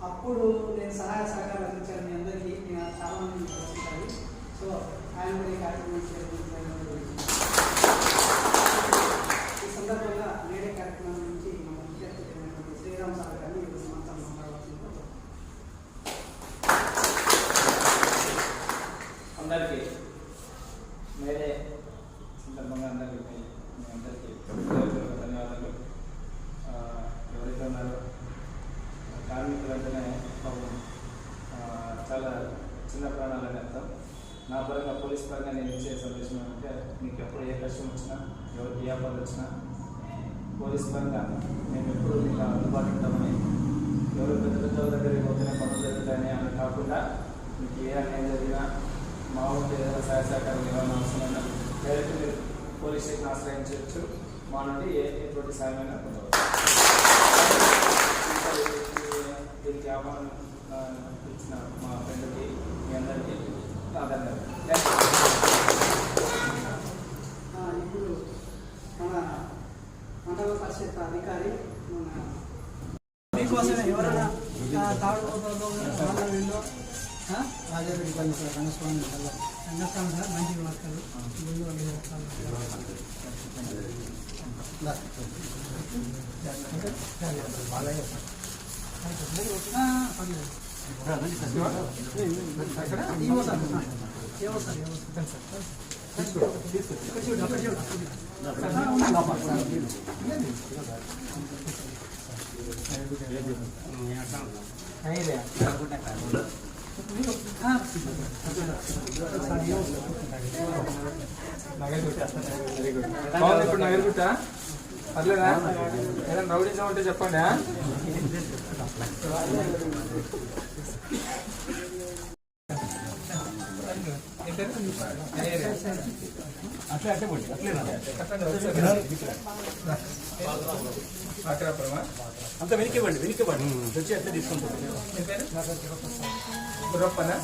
అప్పుడు నేను సహాయ సహకారాలు అందించాను మీ అందరికీ. చాలా మంది ఉంటారు. సో ఆయన కూడా ఈ కార్యక్రమం ఈ సందర్భంగా నేడే కార్యక్రమం నుంచి మన ముఖ్య అతిథి శ్రీరామ్ సార్ గారిని ఈ సంవత్సరం మాట్లాడుతున్నాం. అందరికీ మేడే సందర్భంగా అందరికీ మీ అందరికీ ధన్యవాదాలు. ఎవరైతే ఉన్నారో కార్మికులు అంటేనే చాలా చిన్న ప్రాణాలని అర్థం. నా పరంగా పోలీస్ పరంగా నేను ఇచ్చే సందేశం ఏమంటే, మీకు ఎప్పుడు ఏ కష్టం వచ్చినా, ఎవరికి ఏ ఆపద వచ్చినా, పోలీస్ పరంగా మేము ఎప్పుడు మీకు అందుబాటు ఉంటామని, ఎవరు పెద్ద పెద్దల దగ్గరికి పోతేనే పనులు జరుగుతాయని అని కాకుండా, మీకు ఏ అన్యాయం జరిగినా, మా ఊరికి ఏదైనా సహాయ సహకారం ఏమైనా అవసరమైనా డైరెక్ట్ మీరు పోలీస్ స్టేషన్ ఆశ్రయించవచ్చు. మా నుండి ఎటువంటి సాయమైనా పొందవచ్చు. దీనికి ఆహ్వానం ఇచ్చిన మా ఫ్రెండ్కి మీ అందరికీ ఇప్పుడు మన మండల పరిషత్ అధికారి మీకోసమే ఎవరైనా తాడుకోవడంలో రాజారెడ్డి రంగస్వామి సార్ మంచి వర్కర్లు బాలయ్య ఇప్పుడు నగరగుట్ట పర్లేదా? ఏదైనా రౌడీజం ఉంటే చెప్పండి. అంత వెనక్కివ్వండి వచ్చి అట్లా తీసుకుంటాం. గురప్పనా?